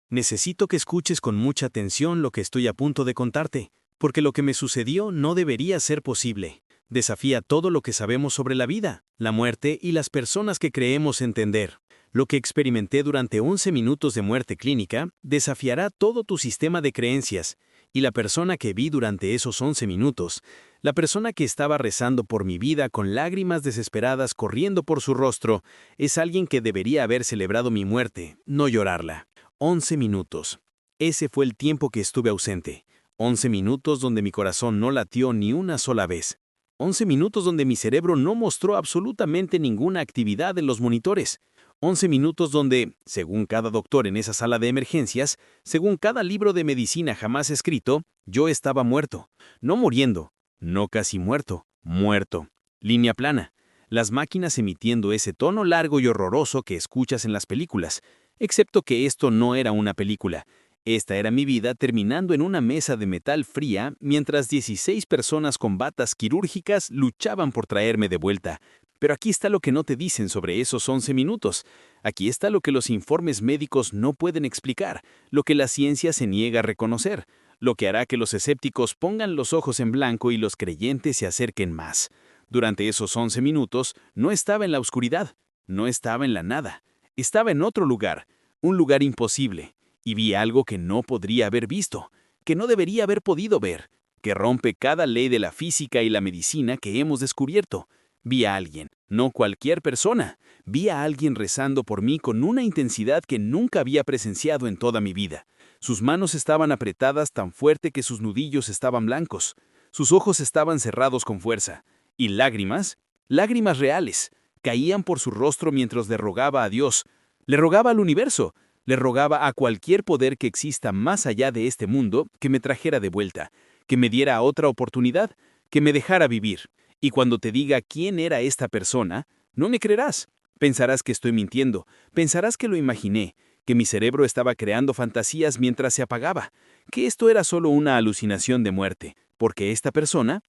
Necesito que escuches con mucha atención lo que estoy a punto de contarte, porque lo que me sucedió no debería ser posible. Desafía todo lo que sabemos sobre la vida, la muerte y las personas que creemos entender. Lo que experimenté durante 11 minutos de muerte clínica desafiará todo tu sistema de creencias, y la persona que vi durante esos 11 minutos, la persona que estaba rezando por mi vida con lágrimas desesperadas corriendo por su rostro, es alguien que debería haber celebrado mi muerte, no llorarla. 11 minutos. Ese fue el tiempo que estuve ausente. 11 minutos donde mi corazón no latió ni una sola vez. 11 minutos donde mi cerebro no mostró absolutamente ninguna actividad en los monitores. 11 minutos donde, según cada doctor en esa sala de emergencias, según cada libro de medicina jamás escrito, yo estaba muerto. No muriendo, no casi muerto, muerto. Línea plana. Las máquinas emitiendo ese tono largo y horroroso que escuchas en las películas. Excepto que esto no era una película. Esta era mi vida terminando en una mesa de metal fría mientras 16 personas con batas quirúrgicas luchaban por traerme de vuelta. Pero aquí está lo que no te dicen sobre esos 11 minutos. Aquí está lo que los informes médicos no pueden explicar, lo que la ciencia se niega a reconocer, lo que hará que los escépticos pongan los ojos en blanco y los creyentes se acerquen más. Durante esos 11 minutos no estaba en la oscuridad, no estaba en la nada. Estaba en otro lugar, un lugar imposible, y vi algo que no podría haber visto, que no debería haber podido ver, que rompe cada ley de la física y la medicina que hemos descubierto. Vi a alguien, no cualquier persona, vi a alguien rezando por mí con una intensidad que nunca había presenciado en toda mi vida. Sus manos estaban apretadas tan fuerte que sus nudillos estaban blancos, sus ojos estaban cerrados con fuerza, y lágrimas, lágrimas reales, caían por su rostro mientras le rogaba a Dios, le rogaba al universo, le rogaba a cualquier poder que exista más allá de este mundo que me trajera de vuelta, que me diera otra oportunidad, que me dejara vivir. Y cuando te diga quién era esta persona, no me creerás. Pensarás que estoy mintiendo, pensarás que lo imaginé, que mi cerebro estaba creando fantasías mientras se apagaba, que esto era solo una alucinación de muerte, porque esta persona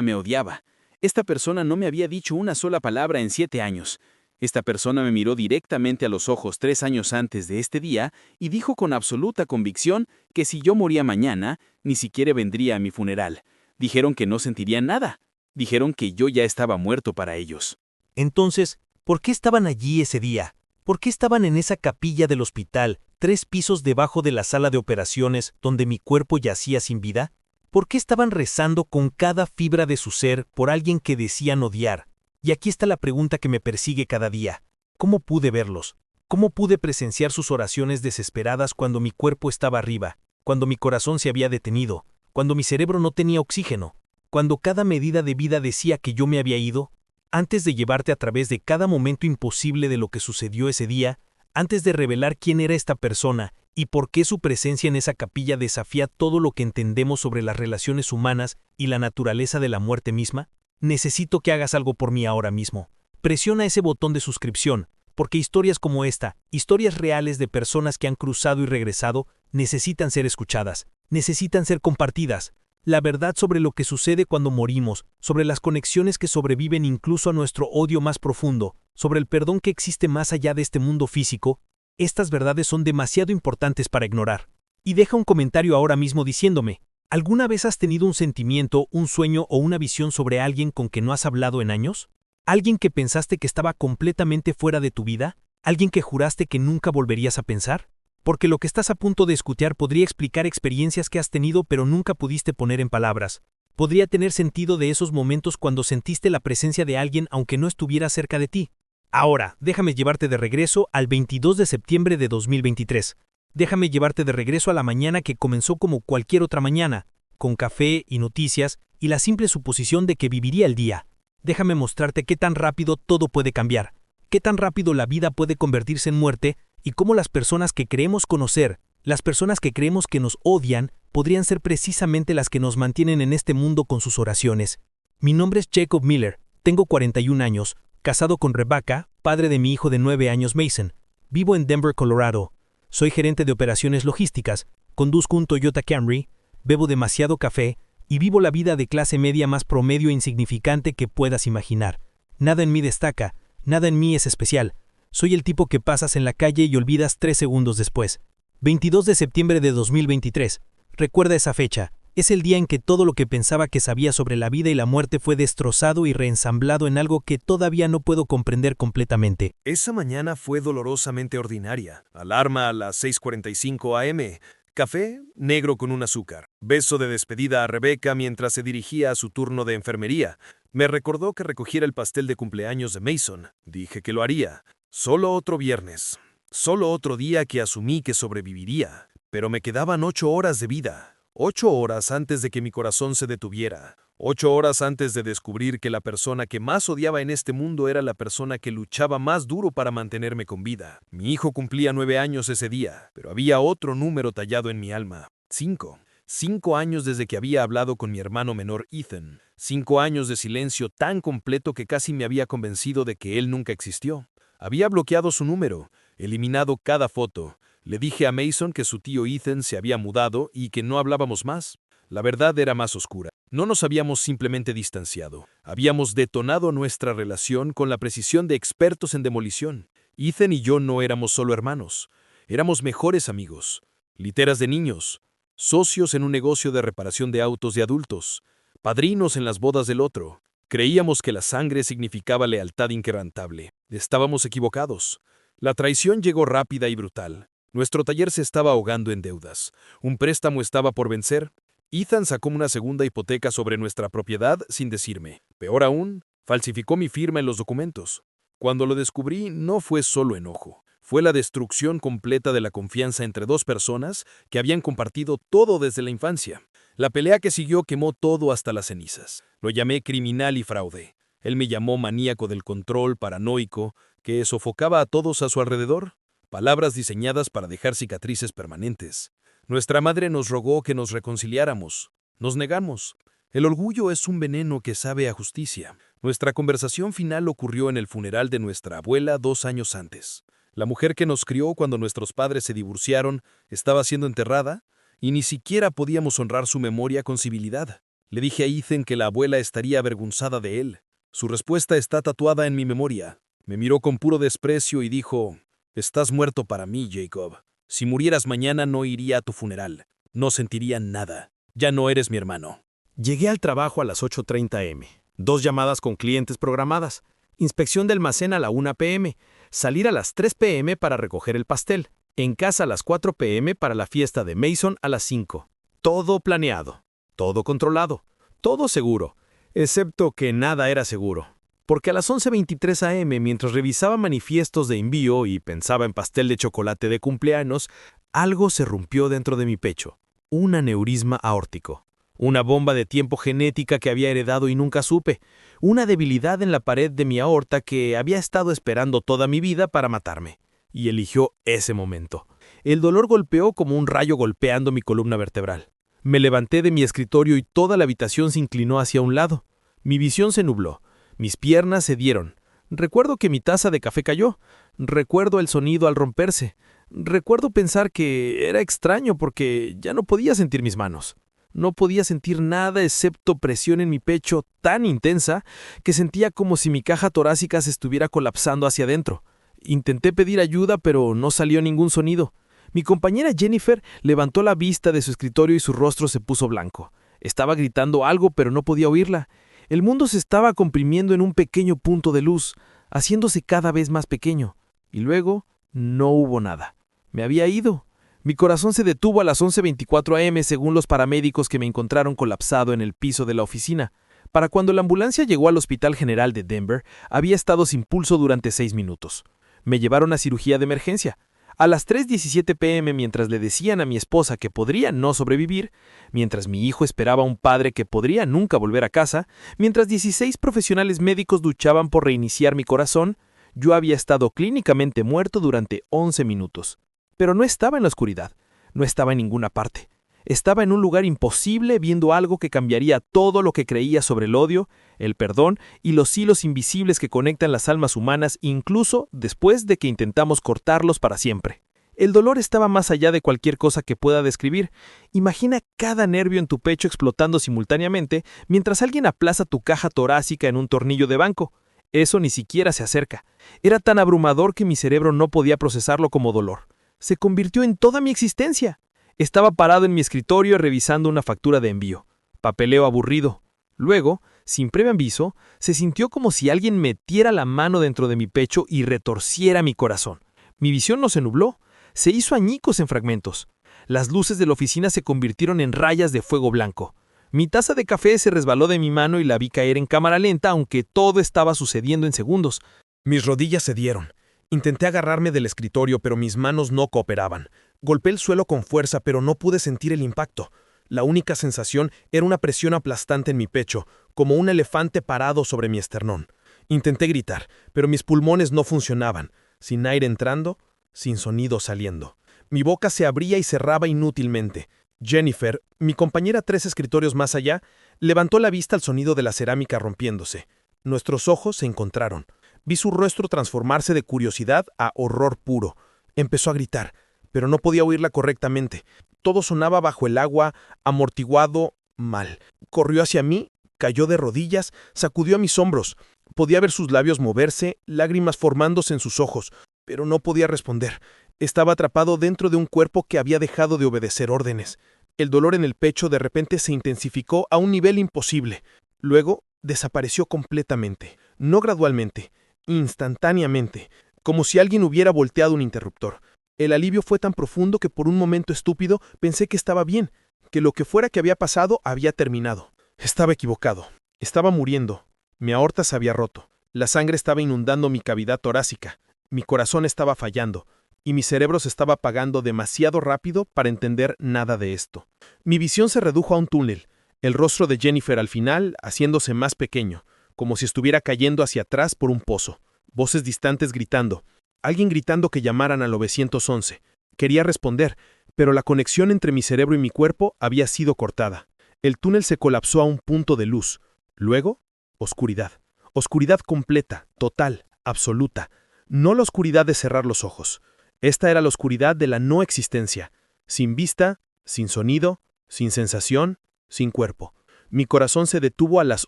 me odiaba. Esta persona no me había dicho una sola palabra en 7 años. Esta persona me miró directamente a los ojos 3 años antes de este día y dijo con absoluta convicción que si yo moría mañana, ni siquiera vendría a mi funeral. Dijeron que no sentirían nada. Dijeron que yo ya estaba muerto para ellos. Entonces, ¿por qué estaban allí ese día? ¿Por qué estaban en esa capilla del hospital, 3 pisos debajo de la sala de operaciones donde mi cuerpo yacía sin vida? ¿Por qué estaban rezando con cada fibra de su ser por alguien que decían odiar? Y aquí está la pregunta que me persigue cada día. ¿Cómo pude verlos? ¿Cómo pude presenciar sus oraciones desesperadas cuando mi cuerpo estaba arriba, cuando mi corazón se había detenido, cuando mi cerebro no tenía oxígeno, cuando cada medida de vida decía que yo me había ido? Antes de llevarte a través de cada momento imposible de lo que sucedió ese día, antes de revelar quién era esta persona y por qué su presencia en esa capilla desafía todo lo que entendemos sobre las relaciones humanas y la naturaleza de la muerte misma, necesito que hagas algo por mí ahora mismo. Presiona ese botón de suscripción, porque historias como esta, historias reales de personas que han cruzado y regresado, necesitan ser escuchadas, necesitan ser compartidas. La verdad sobre lo que sucede cuando morimos, sobre las conexiones que sobreviven incluso a nuestro odio más profundo, sobre el perdón que existe más allá de este mundo físico, estas verdades son demasiado importantes para ignorar. Y deja un comentario ahora mismo diciéndome, ¿alguna vez has tenido un sentimiento, un sueño o una visión sobre alguien con que no has hablado en años? ¿Alguien que pensaste que estaba completamente fuera de tu vida? ¿Alguien que juraste que nunca volverías a pensar? Porque lo que estás a punto de escuchar podría explicar experiencias que has tenido pero nunca pudiste poner en palabras. Podría tener sentido de esos momentos cuando sentiste la presencia de alguien aunque no estuviera cerca de ti. Ahora, déjame llevarte de regreso al 22 de septiembre de 2023. Déjame llevarte de regreso a la mañana que comenzó como cualquier otra mañana, con café y noticias y la simple suposición de que viviría el día. Déjame mostrarte qué tan rápido todo puede cambiar, qué tan rápido la vida puede convertirse en muerte y cómo las personas que creemos conocer, las personas que creemos que nos odian, podrían ser precisamente las que nos mantienen en este mundo con sus oraciones. Mi nombre es Jacob Miller, tengo 41 años, casado con Rebecca, padre de mi hijo de 9 años Mason. Vivo en Denver, Colorado. Soy gerente de operaciones logísticas, conduzco un Toyota Camry, bebo demasiado café y vivo la vida de clase media más promedio e insignificante que puedas imaginar. Nada en mí destaca, nada en mí es especial. Soy el tipo que pasas en la calle y olvidas 3 segundos después. 22 de septiembre de 2023. Recuerda esa fecha. Es el día en que todo lo que pensaba que sabía sobre la vida y la muerte fue destrozado y reensamblado en algo que todavía no puedo comprender completamente. Esa mañana fue dolorosamente ordinaria. Alarma a las 6:45 a.m. Café negro con un azúcar. Beso de despedida a Rebeca mientras se dirigía a su turno de enfermería. Me recordó que recogiera el pastel de cumpleaños de Mason. Dije que lo haría. Solo otro viernes. Solo otro día que asumí que sobreviviría. Pero me quedaban 8 horas de vida. 8 horas antes de que mi corazón se detuviera. 8 horas antes de descubrir que la persona que más odiaba en este mundo era la persona que luchaba más duro para mantenerme con vida. Mi hijo cumplía 9 años ese día, pero había otro número tallado en mi alma. 5. 5 años desde que había hablado con mi hermano menor Ethan. 5 años de silencio tan completo que casi me había convencido de que él nunca existió. Había bloqueado su número, eliminado cada foto. Le dije a Mason que su tío Ethan se había mudado y que no hablábamos más. La verdad era más oscura. No nos habíamos simplemente distanciado. Habíamos detonado nuestra relación con la precisión de expertos en demolición. Ethan y yo no éramos solo hermanos. Éramos mejores amigos. Literas de niños. Socios en un negocio de reparación de autos de adultos. Padrinos en las bodas del otro. Creíamos que la sangre significaba lealtad inquebrantable. Estábamos equivocados. La traición llegó rápida y brutal. Nuestro taller se estaba ahogando en deudas. Un préstamo estaba por vencer. Ethan sacó una segunda hipoteca sobre nuestra propiedad sin decirme. Peor aún, falsificó mi firma en los documentos. Cuando lo descubrí, no fue solo enojo. Fue la destrucción completa de la confianza entre dos personas que habían compartido todo desde la infancia. La pelea que siguió quemó todo hasta las cenizas. Lo llamé criminal y fraude. Él me llamó maníaco del control, paranoico, que sofocaba a todos a su alrededor. Palabras diseñadas para dejar cicatrices permanentes. Nuestra madre nos rogó que nos reconciliáramos. Nos negamos. El orgullo es un veneno que sabe a justicia. Nuestra conversación final ocurrió en el funeral de nuestra abuela 2 años antes. La mujer que nos crió cuando nuestros padres se divorciaron estaba siendo enterrada y ni siquiera podíamos honrar su memoria con civilidad. Le dije a Ethan que la abuela estaría avergonzada de él. Su respuesta está tatuada en mi memoria. Me miró con puro desprecio y dijo: «Estás muerto para mí, Jacob. Si murieras mañana no iría a tu funeral. No sentiría nada. Ya no eres mi hermano». Llegué al trabajo a las 8:30 am. 2 llamadas con clientes programadas. Inspección de almacén a la 1 p.m. Salir a las 3 p.m. para recoger el pastel. En casa a las 4 p.m. para la fiesta de Mason a las 5. Todo planeado. Todo controlado. Todo seguro. Excepto que nada era seguro. Porque a las 11:23 am, mientras revisaba manifiestos de envío y pensaba en pastel de chocolate de cumpleaños, algo se rompió dentro de mi pecho. Un aneurisma aórtico. Una bomba de tiempo genética que había heredado y nunca supe. Una debilidad en la pared de mi aorta que había estado esperando toda mi vida para matarme. Y eligió ese momento. El dolor golpeó como un rayo golpeando mi columna vertebral. Me levanté de mi escritorio y toda la habitación se inclinó hacia un lado. Mi visión se nubló. Mis piernas cedieron. Recuerdo que mi taza de café cayó. Recuerdo el sonido al romperse. Recuerdo pensar que era extraño porque ya no podía sentir mis manos. No podía sentir nada excepto presión en mi pecho tan intensa que sentía como si mi caja torácica se estuviera colapsando hacia adentro. Intenté pedir ayuda, pero no salió ningún sonido. Mi compañera Jennifer levantó la vista de su escritorio y su rostro se puso blanco. Estaba gritando algo, pero no podía oírla. El mundo se estaba comprimiendo en un pequeño punto de luz, haciéndose cada vez más pequeño. Y luego no hubo nada. Me había ido. Mi corazón se detuvo a las 11:24 am según los paramédicos que me encontraron colapsado en el piso de la oficina. Para cuando la ambulancia llegó al Hospital General de Denver, había estado sin pulso durante 6 minutos. Me llevaron a cirugía de emergencia. A las 3:17 p.m., mientras le decían a mi esposa que podría no sobrevivir, mientras mi hijo esperaba a un padre que podría nunca volver a casa, mientras 16 profesionales médicos luchaban por reiniciar mi corazón, yo había estado clínicamente muerto durante 11 minutos. Pero no estaba en la oscuridad, no estaba en ninguna parte. Estaba en un lugar imposible viendo algo que cambiaría todo lo que creía sobre el odio, el perdón y los hilos invisibles que conectan las almas humanas incluso después de que intentamos cortarlos para siempre. El dolor estaba más allá de cualquier cosa que pueda describir. Imagina cada nervio en tu pecho explotando simultáneamente mientras alguien aplaza tu caja torácica en un tornillo de banco. Eso ni siquiera se acerca. Era tan abrumador que mi cerebro no podía procesarlo como dolor. se convirtió en toda mi existencia. Estaba parado en mi escritorio revisando una factura de envío. Papeleo aburrido. Luego, sin previo aviso, se sintió como si alguien metiera la mano dentro de mi pecho y retorciera mi corazón. Mi visión no se nubló, se hizo añicos en fragmentos. Las luces de la oficina se convirtieron en rayas de fuego blanco. Mi taza de café se resbaló de mi mano y la vi caer en cámara lenta, aunque todo estaba sucediendo en segundos. Mis rodillas cedieron. Intenté agarrarme del escritorio, pero mis manos no cooperaban. Golpeé el suelo con fuerza, pero no pude sentir el impacto. La única sensación era una presión aplastante en mi pecho, como un elefante parado sobre mi esternón. Intenté gritar, pero mis pulmones no funcionaban, sin aire entrando, sin sonido saliendo. Mi boca se abría y cerraba inútilmente. Jennifer, mi compañera 3 escritorios más allá, levantó la vista al sonido de la cerámica rompiéndose. Nuestros ojos se encontraron. Vi su rostro transformarse de curiosidad a horror puro. Empezó a gritar, pero no podía oírla correctamente. Todo sonaba bajo el agua, amortiguado, mal. Corrió hacia mí, cayó de rodillas, sacudió a mis hombros. Podía ver sus labios moverse, lágrimas formándose en sus ojos, pero no podía responder. Estaba atrapado dentro de un cuerpo que había dejado de obedecer órdenes. El dolor en el pecho de repente se intensificó a un nivel imposible. Luego desapareció completamente, no gradualmente, instantáneamente, como si alguien hubiera volteado un interruptor. El alivio fue tan profundo que por un momento estúpido pensé que estaba bien, que lo que fuera que había pasado había terminado. Estaba equivocado. Estaba muriendo. Mi aorta se había roto. La sangre estaba inundando mi cavidad torácica. Mi corazón estaba fallando. Y mi cerebro se estaba apagando demasiado rápido para entender nada de esto. Mi visión se redujo a un túnel. El rostro de Jennifer al final haciéndose más pequeño, como si estuviera cayendo hacia atrás por un pozo. Voces distantes gritando. Alguien gritando que llamaran al 911. Quería responder, pero la conexión entre mi cerebro y mi cuerpo había sido cortada. El túnel se colapsó a un punto de luz. Luego, oscuridad. Oscuridad completa, total, absoluta. No la oscuridad de cerrar los ojos. Esta era la oscuridad de la no existencia. Sin vista, sin sonido, sin sensación, sin cuerpo. Mi corazón se detuvo a las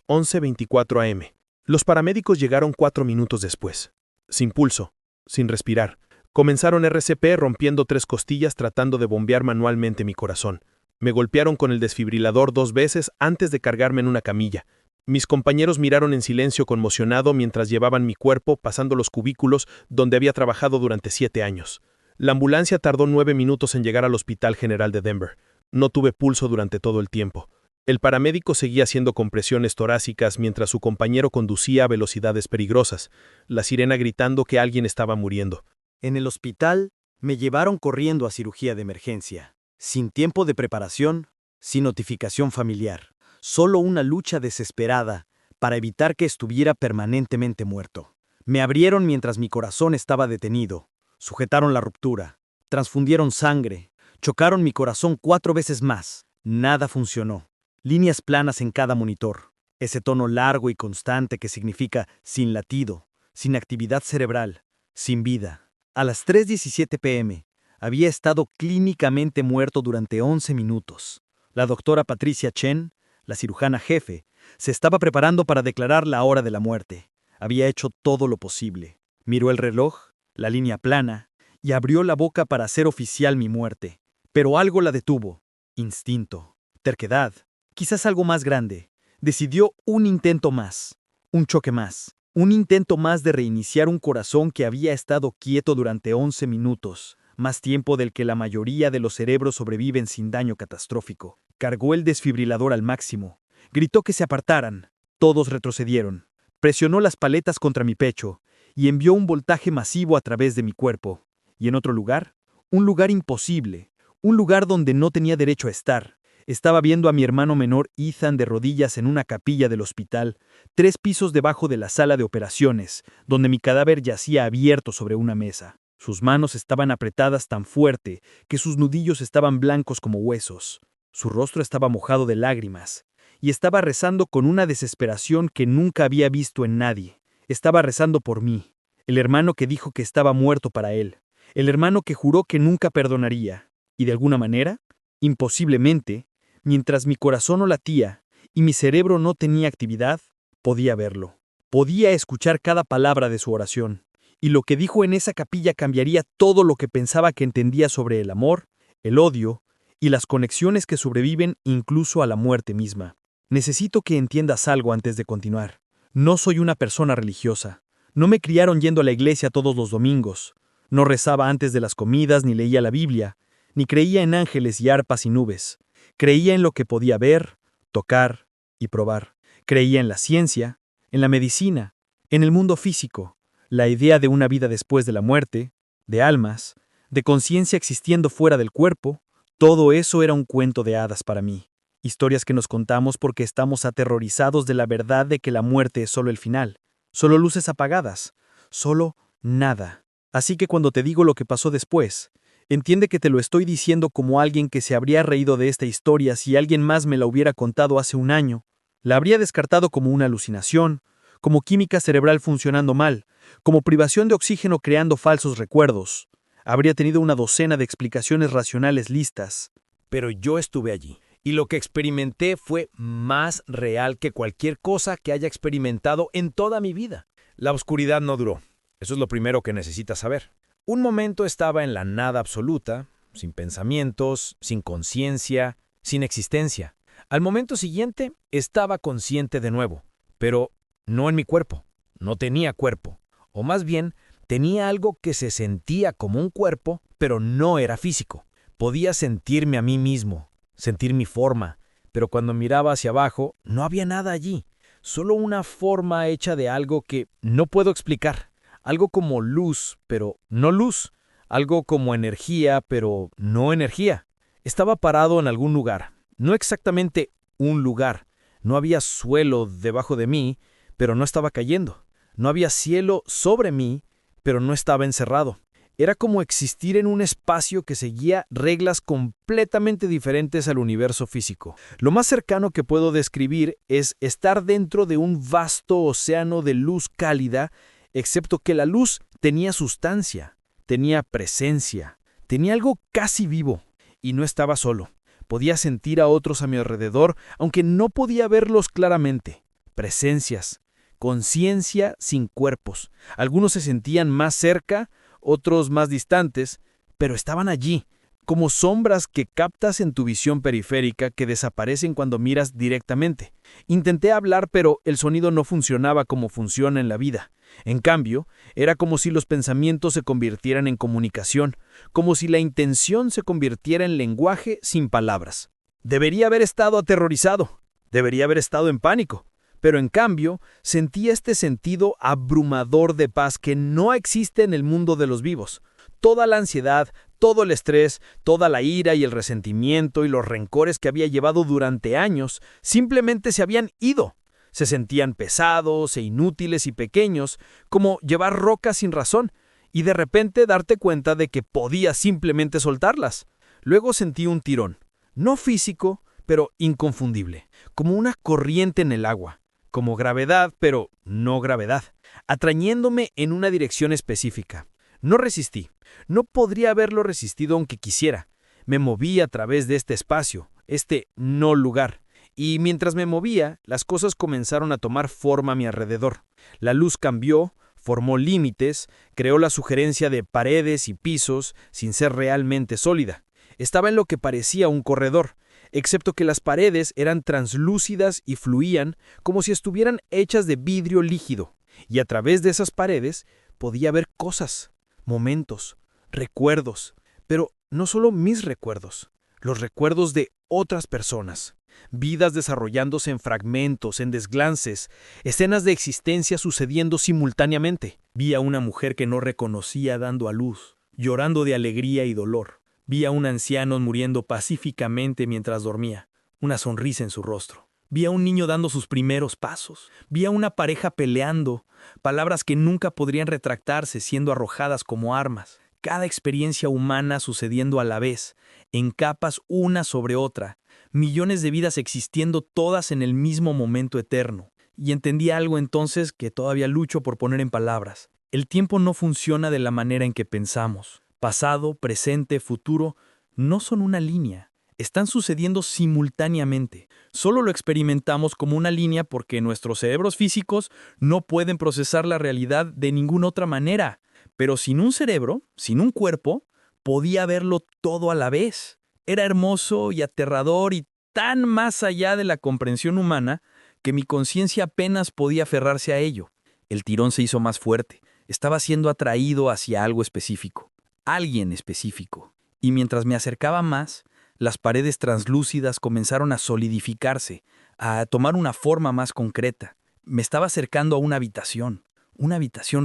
11:24 am. Los paramédicos llegaron 4 minutos después. Sin pulso, sin respirar. Comenzaron RCP rompiendo 3 costillas tratando de bombear manualmente mi corazón. Me golpearon con el desfibrilador 2 veces antes de cargarme en una camilla. Mis compañeros miraron en silencio conmocionado mientras llevaban mi cuerpo pasando los cubículos donde había trabajado durante 7 años. La ambulancia tardó 9 minutos en llegar al Hospital General de Denver. No tuve pulso durante todo el tiempo. El paramédico seguía haciendo compresiones torácicas mientras su compañero conducía a velocidades peligrosas, la sirena gritando que alguien estaba muriendo. En el hospital, me llevaron corriendo a cirugía de emergencia, sin tiempo de preparación, sin notificación familiar. Solo una lucha desesperada para evitar que estuviera permanentemente muerto. Me abrieron mientras mi corazón estaba detenido, sujetaron la ruptura, transfundieron sangre, chocaron mi corazón 4 veces más. Nada funcionó. Líneas planas en cada monitor, ese tono largo y constante que significa sin latido, sin actividad cerebral, sin vida. A las 3:17 p.m. había estado clínicamente muerto durante 11 minutos. La doctora Patricia Chen, la cirujana jefe, se estaba preparando para declarar la hora de la muerte. Había hecho todo lo posible. Miró el reloj, la línea plana, y abrió la boca para hacer oficial mi muerte. Pero algo la detuvo. Instinto, terquedad, quizás algo más grande. Decidió un intento más, un choque más, un intento más de reiniciar un corazón que había estado quieto durante 11 minutos, más tiempo del que la mayoría de los cerebros sobreviven sin daño catastrófico. Cargó el desfibrilador al máximo. Gritó que se apartaran. Todos retrocedieron. Presionó las paletas contra mi pecho y envió un voltaje masivo a través de mi cuerpo. Y en otro lugar, un lugar imposible, un lugar donde no tenía derecho a estar. Estaba viendo a mi hermano menor Ethan de rodillas en una capilla del hospital, 3 pisos debajo de la sala de operaciones, donde mi cadáver yacía abierto sobre una mesa. Sus manos estaban apretadas tan fuerte que sus nudillos estaban blancos como huesos. Su rostro estaba mojado de lágrimas, y estaba rezando con una desesperación que nunca había visto en nadie. Estaba rezando por mí, el hermano que dijo que estaba muerto para él, el hermano que juró que nunca perdonaría. Y de alguna manera, imposiblemente, mientras mi corazón no latía y mi cerebro no tenía actividad, podía verlo. Podía escuchar cada palabra de su oración. y lo que dijo en esa capilla cambiaría todo lo que pensaba que entendía sobre el amor, el odio y las conexiones que sobreviven incluso a la muerte misma. Necesito que entiendas algo antes de continuar. No soy una persona religiosa. No me criaron yendo a la iglesia todos los domingos. No rezaba antes de las comidas ni leía la Biblia, ni creía en ángeles y arpas y nubes. Creía en lo que podía ver, tocar y probar. Creía en la ciencia, en la medicina, en el mundo físico, la idea de una vida después de la muerte, de almas, de conciencia existiendo fuera del cuerpo. Todo eso era un cuento de hadas para mí. Historias que nos contamos porque estamos aterrorizados de la verdad de que la muerte es solo el final, solo luces apagadas, solo nada. Así que cuando te digo lo que pasó después, entiende que te lo estoy diciendo como alguien que se habría reído de esta historia si alguien más me la hubiera contado hace un año. La habría descartado como una alucinación, como química cerebral funcionando mal, como privación de oxígeno creando falsos recuerdos. Habría tenido una docena de explicaciones racionales listas. Pero yo estuve allí. Y lo que experimenté fue más real que cualquier cosa que haya experimentado en toda mi vida. La oscuridad no duró. Eso es lo primero que necesitas saber. Un momento estaba en la nada absoluta, sin pensamientos, sin conciencia, sin existencia. Al momento siguiente, estaba consciente de nuevo, pero no en mi cuerpo. No tenía cuerpo. O más bien, tenía algo que se sentía como un cuerpo, pero no era físico. Podía sentirme a mí mismo, sentir mi forma, pero cuando miraba hacia abajo no había nada allí, solo una forma hecha de algo que no puedo explicar, algo como luz, pero no luz, algo como energía, pero no energía. Estaba parado en algún lugar, no exactamente un lugar, no había suelo debajo de mí, pero no estaba cayendo, no había cielo sobre mí, pero no estaba encerrado. Era como existir en un espacio que seguía reglas completamente diferentes al universo físico. Lo más cercano que puedo describir es estar dentro de un vasto océano de luz cálida, excepto que la luz tenía sustancia, tenía presencia, tenía algo casi vivo, y no estaba solo. Podía sentir a otros a mi alrededor, aunque no podía verlos claramente. Presencias, conciencia sin cuerpos. Algunos se sentían más cerca, otros más distantes, pero estaban allí, como sombras que captas en tu visión periférica que desaparecen cuando miras directamente. Intenté hablar, pero el sonido no funcionaba como funciona en la vida. En cambio, era como si los pensamientos se convirtieran en comunicación, como si la intención se convirtiera en lenguaje sin palabras. Debería haber estado aterrorizado, debería haber estado en pánico. Pero en cambio, sentía este sentido abrumador de paz que no existe en el mundo de los vivos. Toda la ansiedad, todo el estrés, toda la ira y el resentimiento y los rencores que había llevado durante años simplemente se habían ido. Se sentían pesados e inútiles y pequeños, como llevar rocas sin razón, y de repente darte cuenta de que podías simplemente soltarlas. Luego sentí un tirón, no físico, pero inconfundible, como una corriente en el agua. Como gravedad, pero no gravedad, atrayéndome en una dirección específica. No resistí. No podría haberlo resistido aunque quisiera. Me moví a través de este espacio, este no lugar. Y mientras me movía, las cosas comenzaron a tomar forma a mi alrededor. La luz cambió, formó límites, creó la sugerencia de paredes y pisos sin ser realmente sólida. Estaba en lo que parecía un corredor, excepto que las paredes eran translúcidas y fluían como si estuvieran hechas de vidrio líquido, y a través de esas paredes podía ver cosas, momentos, recuerdos, pero no solo mis recuerdos, los recuerdos de otras personas, vidas desarrollándose en fragmentos, en desglances, escenas de existencia sucediendo simultáneamente. Vi a una mujer que no reconocía dando a luz, llorando de alegría y dolor. Vi a un anciano muriendo pacíficamente mientras dormía, una sonrisa en su rostro. Vi a un niño dando sus primeros pasos. Vi a una pareja peleando, palabras que nunca podrían retractarse siendo arrojadas como armas. Cada experiencia humana sucediendo a la vez, en capas una sobre otra, millones de vidas existiendo todas en el mismo momento eterno. Y entendí algo entonces que todavía lucho por poner en palabras. El tiempo no funciona de la manera en que pensamos. Pasado, presente, futuro, no son una línea. Están sucediendo simultáneamente. Solo lo experimentamos como una línea porque nuestros cerebros físicos no pueden procesar la realidad de ninguna otra manera. pero sin un cerebro, sin un cuerpo, podía verlo todo a la vez. Era hermoso y aterrador y tan más allá de la comprensión humana que mi conciencia apenas podía aferrarse a ello. El tirón se hizo más fuerte. Estaba siendo atraído hacia algo específico, alguien específico. Y mientras me acercaba más, las paredes translúcidas comenzaron a solidificarse, a tomar una forma más concreta. Me estaba acercando a una habitación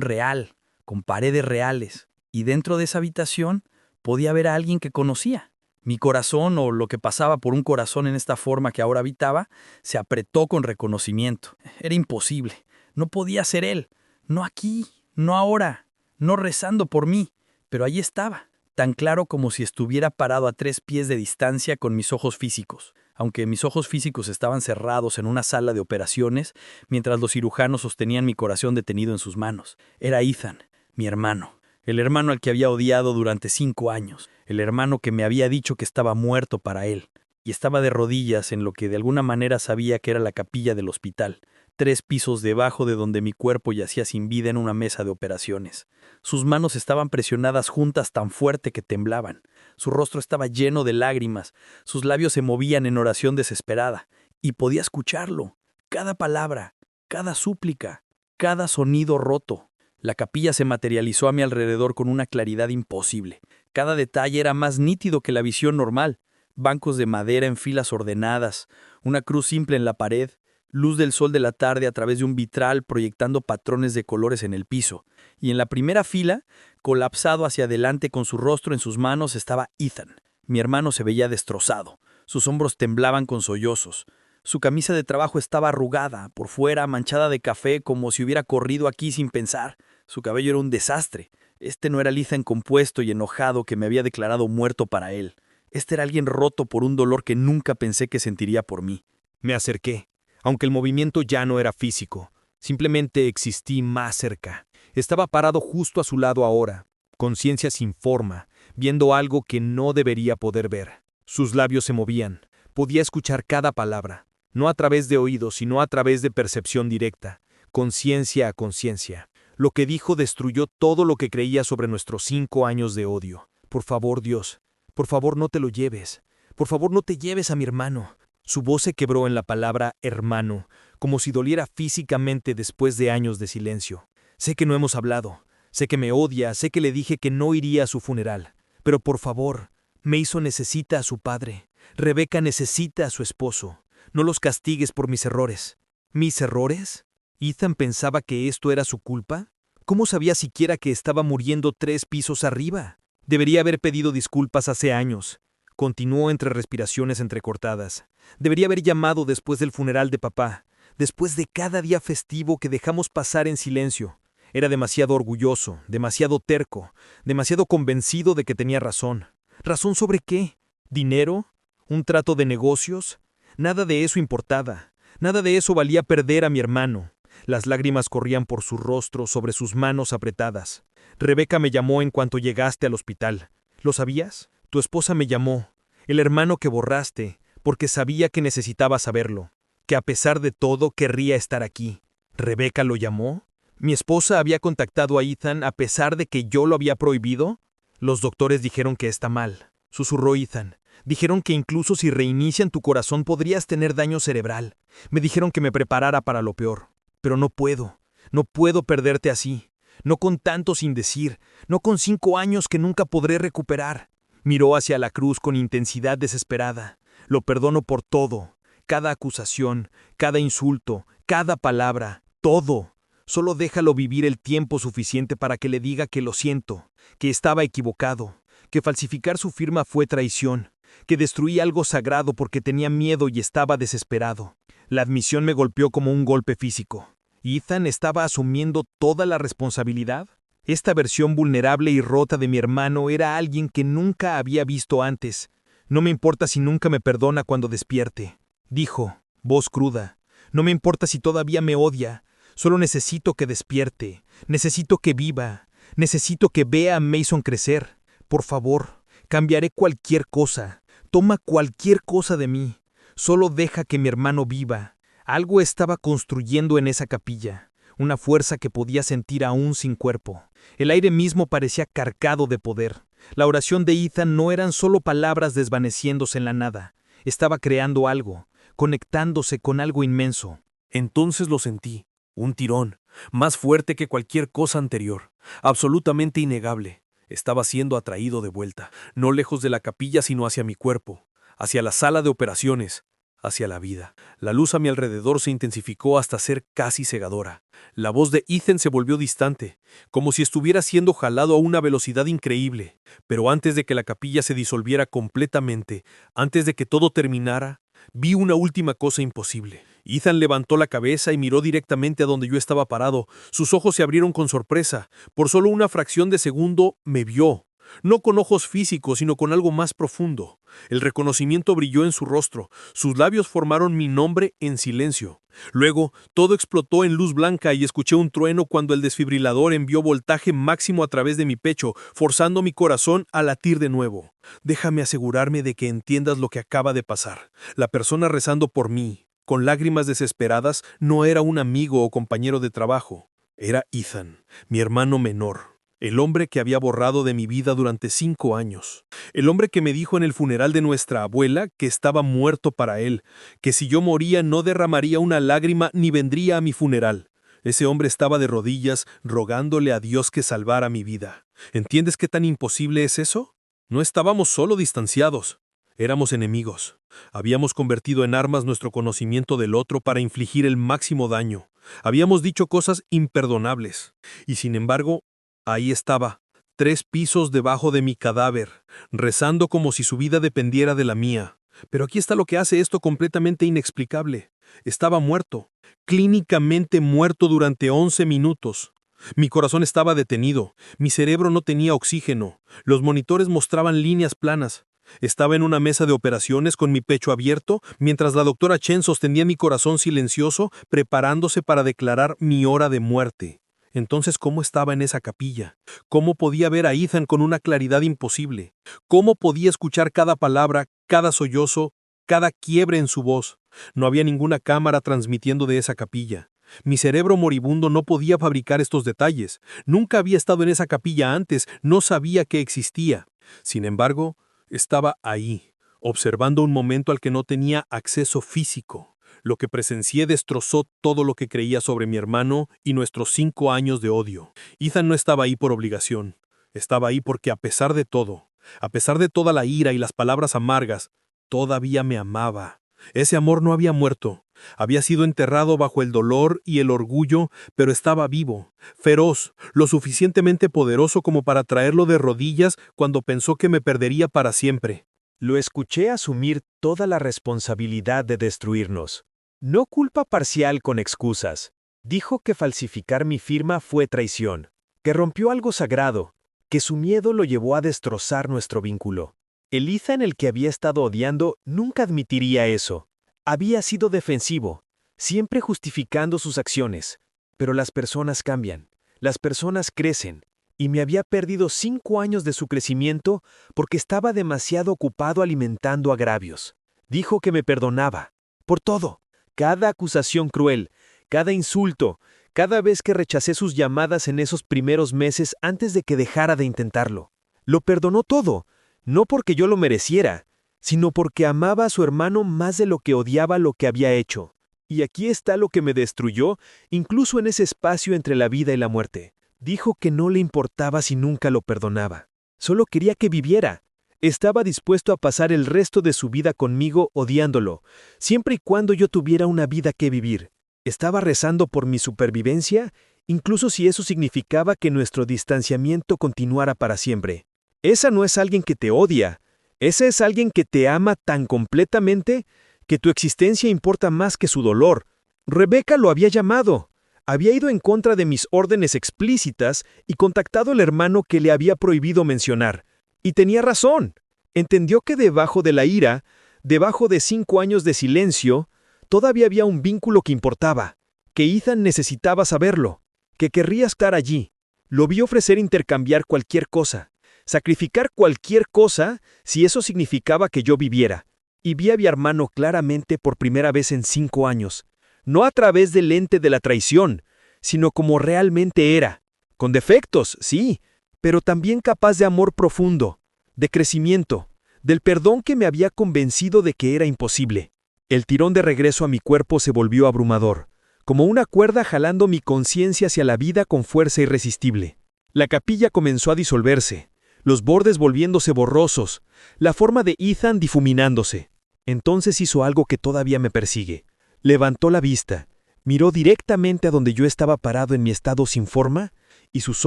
real, con paredes reales, y dentro de esa habitación podía ver a alguien que conocía. Mi corazón, o lo que pasaba por un corazón en esta forma que ahora habitaba, se apretó con reconocimiento. Era imposible. No podía ser él. No aquí, no ahora, no rezando por mí. Pero allí estaba, tan claro como si estuviera parado a 3 pies de distancia con mis ojos físicos. Aunque mis ojos físicos estaban cerrados en una sala de operaciones, mientras los cirujanos sostenían mi corazón detenido en sus manos. Era Ethan, mi hermano. El hermano al que había odiado durante 5 años, el hermano que me había dicho que estaba muerto para él, y estaba de rodillas en lo que de alguna manera sabía que era la capilla del hospital, 3 pisos debajo de donde mi cuerpo yacía sin vida en una mesa de operaciones. Sus manos estaban presionadas juntas tan fuerte que temblaban, su rostro estaba lleno de lágrimas, sus labios se movían en oración desesperada, y podía escucharlo, cada palabra, cada súplica, cada sonido roto. La capilla se materializó a mi alrededor con una claridad imposible. Cada detalle era más nítido que la visión normal. Bancos de madera en filas ordenadas, una cruz simple en la pared, luz del sol de la tarde a través de un vitral proyectando patrones de colores en el piso. Y en la primera fila, colapsado hacia adelante con su rostro en sus manos, estaba Ethan. Mi hermano se veía destrozado. Sus hombros temblaban con sollozos. Su camisa de trabajo estaba arrugada, por fuera manchada de café como si hubiera corrido aquí sin pensar. Su cabello era un desastre. Este no era el Ethan compuesto y enojado que me había declarado muerto para él. Este era alguien roto por un dolor que nunca pensé que sentiría por mí. Me acerqué, aunque el movimiento ya no era físico. Simplemente existí más cerca. Estaba parado justo a su lado ahora, conciencia sin forma, viendo algo que no debería poder ver. Sus labios se movían. Podía escuchar cada palabra, no a través de oídos, sino a través de percepción directa, conciencia a conciencia. Lo que dijo destruyó todo lo que creía sobre nuestros 5 años de odio. Por favor, Dios, por favor no te lo lleves. Por favor no te lleves a mi hermano. Su voz se quebró en la palabra hermano, como si doliera físicamente después de años de silencio. Sé que no hemos hablado, sé que me odia, sé que le dije que no iría a su funeral. Pero por favor, Mason necesita a su padre. Rebeca necesita a su esposo. No los castigues por mis errores. ¿Mis errores? ¿Ethan pensaba que esto era su culpa? ¿Cómo sabía siquiera que estaba muriendo 3 pisos arriba? Debería haber pedido disculpas hace años. Continuó entre respiraciones entrecortadas. Debería haber llamado después del funeral de papá, después de cada día festivo que dejamos pasar en silencio. Era demasiado orgulloso, demasiado terco, demasiado convencido de que tenía razón. ¿Razón sobre qué? ¿Dinero? ¿Un trato de negocios? Nada de eso importaba. Nada de eso valía perder a mi hermano. Las lágrimas corrían por su rostro sobre sus manos apretadas. Rebeca me llamó en cuanto llegaste al hospital. ¿Lo sabías? Tu esposa me llamó, el hermano que borraste, porque sabía que necesitaba saberlo, que a pesar de todo querría estar aquí. ¿Rebeca lo llamó? ¿Mi esposa había contactado a Ethan a pesar de que yo lo había prohibido? Los doctores dijeron que está mal, susurró Ethan. Dijeron que incluso si reinician tu corazón podrías tener daño cerebral. Me dijeron que me preparara para lo peor. Pero no puedo perderte así. No con tanto sin decir, no con 5 años que nunca podré recuperar. Miró hacia la cruz con intensidad desesperada. Lo perdono por todo, cada acusación, cada insulto, cada palabra, todo. Solo déjalo vivir el tiempo suficiente para que le diga que lo siento, que estaba equivocado, que falsificar su firma fue traición, que destruí algo sagrado porque tenía miedo y estaba desesperado. La admisión me golpeó como un golpe físico. ¿Ethan estaba asumiendo toda la responsabilidad? Esta versión vulnerable y rota de mi hermano era alguien que nunca había visto antes. No me importa si nunca me perdona cuando despierte, dijo, voz cruda. No me importa si todavía me odia. Solo necesito que despierte. Necesito que viva. Necesito que vea a Mason crecer. Por favor, cambiaré cualquier cosa. Toma cualquier cosa de mí. Solo deja que mi hermano viva. Algo estaba construyendo en esa capilla, una fuerza que podía sentir aún sin cuerpo. El aire mismo parecía cargado de poder. La oración de Ethan no eran solo palabras desvaneciéndose en la nada. Estaba creando algo, conectándose con algo inmenso. Entonces lo sentí, un tirón, más fuerte que cualquier cosa anterior, absolutamente innegable. Estaba siendo atraído de vuelta, no lejos de la capilla sino hacia mi cuerpo, hacia la sala de operaciones, hacia la vida. La luz a mi alrededor se intensificó hasta ser casi cegadora. La voz de Ethan se volvió distante, como si estuviera siendo jalado a una velocidad increíble. Pero antes de que la capilla se disolviera completamente, antes de que todo terminara, vi una última cosa imposible. Ethan levantó la cabeza y miró directamente a donde yo estaba parado. Sus ojos se abrieron con sorpresa. Por solo una fracción de segundo me vio. No con ojos físicos, sino con algo más profundo. El reconocimiento brilló en su rostro. Sus labios formaron mi nombre en silencio. Luego, todo explotó en luz blanca y escuché un trueno cuando el desfibrilador envió voltaje máximo a través de mi pecho, forzando mi corazón a latir de nuevo. Déjame asegurarme de que entiendas lo que acaba de pasar. La persona rezando por mí, con lágrimas desesperadas, no era un amigo o compañero de trabajo. Era Ethan, mi hermano menor. El hombre que había borrado de mi vida durante 5 años. El hombre que me dijo en el funeral de nuestra abuela que estaba muerto para él, que si yo moría no derramaría una lágrima ni vendría a mi funeral. Ese hombre estaba de rodillas rogándole a Dios que salvara mi vida. ¿Entiendes qué tan imposible es eso? No estábamos solo distanciados, éramos enemigos. Habíamos convertido en armas nuestro conocimiento del otro para infligir el máximo daño. Habíamos dicho cosas imperdonables. Y sin embargo, ahí estaba, 3 pisos debajo de mi cadáver, rezando como si su vida dependiera de la mía. Pero aquí está lo que hace esto completamente inexplicable. Estaba muerto, clínicamente muerto durante 11 minutos. Mi corazón estaba detenido, mi cerebro no tenía oxígeno, los monitores mostraban líneas planas. Estaba en una mesa de operaciones con mi pecho abierto, mientras la doctora Chen sostenía mi corazón silencioso, preparándose para declarar mi hora de muerte. Entonces, ¿cómo estaba en esa capilla? ¿Cómo podía ver a Ethan con una claridad imposible? ¿Cómo podía escuchar cada palabra, cada sollozo, cada quiebre en su voz? No había ninguna cámara transmitiendo de esa capilla. Mi cerebro moribundo no podía fabricar estos detalles. Nunca había estado en esa capilla antes, no sabía que existía. Sin embargo, estaba ahí, observando un momento al que no tenía acceso físico. Lo que presencié destrozó todo lo que creía sobre mi hermano y nuestros 5 años de odio. Ethan no estaba ahí por obligación. Estaba ahí porque a pesar de todo, a pesar de toda la ira y las palabras amargas, todavía me amaba. Ese amor no había muerto. Había sido enterrado bajo el dolor y el orgullo, pero estaba vivo, feroz, lo suficientemente poderoso como para traerlo de rodillas cuando pensó que me perdería para siempre. Lo escuché asumir toda la responsabilidad de destruirnos. No culpa parcial con excusas. Dijo que falsificar mi firma fue traición, que rompió algo sagrado, que su miedo lo llevó a destrozar nuestro vínculo. El Ethan el que había estado odiando nunca admitiría eso. Había sido defensivo, siempre justificando sus acciones. Pero las personas cambian, las personas crecen, y me había perdido 5 años de su crecimiento porque estaba demasiado ocupado alimentando agravios. Dijo que me perdonaba, por todo. Cada acusación cruel, cada insulto, cada vez que rechacé sus llamadas en esos primeros meses antes de que dejara de intentarlo. Lo perdonó todo, no porque yo lo mereciera, sino porque amaba a su hermano más de lo que odiaba lo que había hecho. Y aquí está lo que me destruyó, incluso en ese espacio entre la vida y la muerte. Dijo que no le importaba si nunca lo perdonaba. Solo quería que viviera. Estaba dispuesto a pasar el resto de su vida conmigo odiándolo, siempre y cuando yo tuviera una vida que vivir. Estaba rezando por mi supervivencia, incluso si eso significaba que nuestro distanciamiento continuara para siempre. Esa no es alguien que te odia. Esa es alguien que te ama tan completamente que tu existencia importa más que su dolor. Rebeca lo había llamado. Había ido en contra de mis órdenes explícitas y contactado al hermano que le había prohibido mencionar. Y tenía razón. Entendió que debajo de la ira, debajo de 5 años de silencio, todavía había un vínculo que importaba, que Ethan necesitaba saberlo, que querría estar allí. Lo vi ofrecer intercambiar cualquier cosa, sacrificar cualquier cosa si eso significaba que yo viviera. Y vi a mi hermano claramente por primera vez en 5 años, no a través del lente de la traición, sino como realmente era, Con defectos, sí, pero también capaz de amor profundo, de crecimiento, del perdón que me había convencido de que era imposible. El tirón de regreso a mi cuerpo se volvió abrumador, como una cuerda jalando mi conciencia hacia la vida con fuerza irresistible. La capilla comenzó a disolverse, los bordes volviéndose borrosos, la forma de Ethan difuminándose. Entonces hizo algo que todavía me persigue. Levantó la vista, miró directamente a donde yo estaba parado en mi estado sin forma, y sus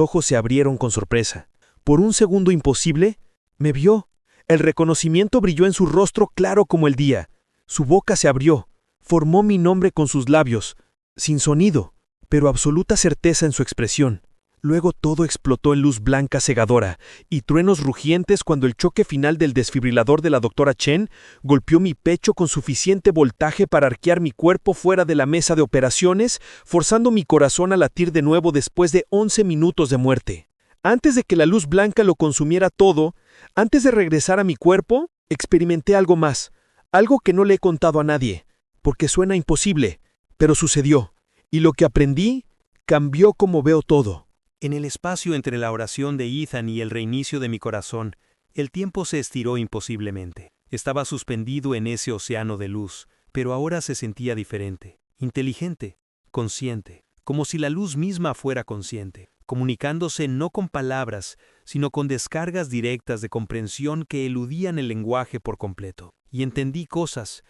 ojos se abrieron con sorpresa. Por un segundo imposible, me vio. El reconocimiento brilló en su rostro claro como el día. Su boca se abrió, formó mi nombre con sus labios, sin sonido, pero absoluta certeza en su expresión. Luego todo explotó en luz blanca cegadora y truenos rugientes cuando el choque final del desfibrilador de la doctora Chen golpeó mi pecho con suficiente voltaje para arquear mi cuerpo fuera de la mesa de operaciones, forzando mi corazón a latir de nuevo después de 11 minutos de muerte. Antes de que la luz blanca lo consumiera todo, antes de regresar a mi cuerpo, experimenté algo más, algo que no le he contado a nadie, porque suena imposible, pero sucedió, y lo que aprendí cambió como veo todo. En el espacio entre la oración de Ethan y el reinicio de mi corazón, el tiempo se estiró imposiblemente. Estaba suspendido en ese océano de luz, pero ahora se sentía diferente, inteligente, consciente, como si la luz misma fuera consciente, comunicándose no con palabras, sino con descargas directas de comprensión que eludían el lenguaje por completo. Y entendí cosas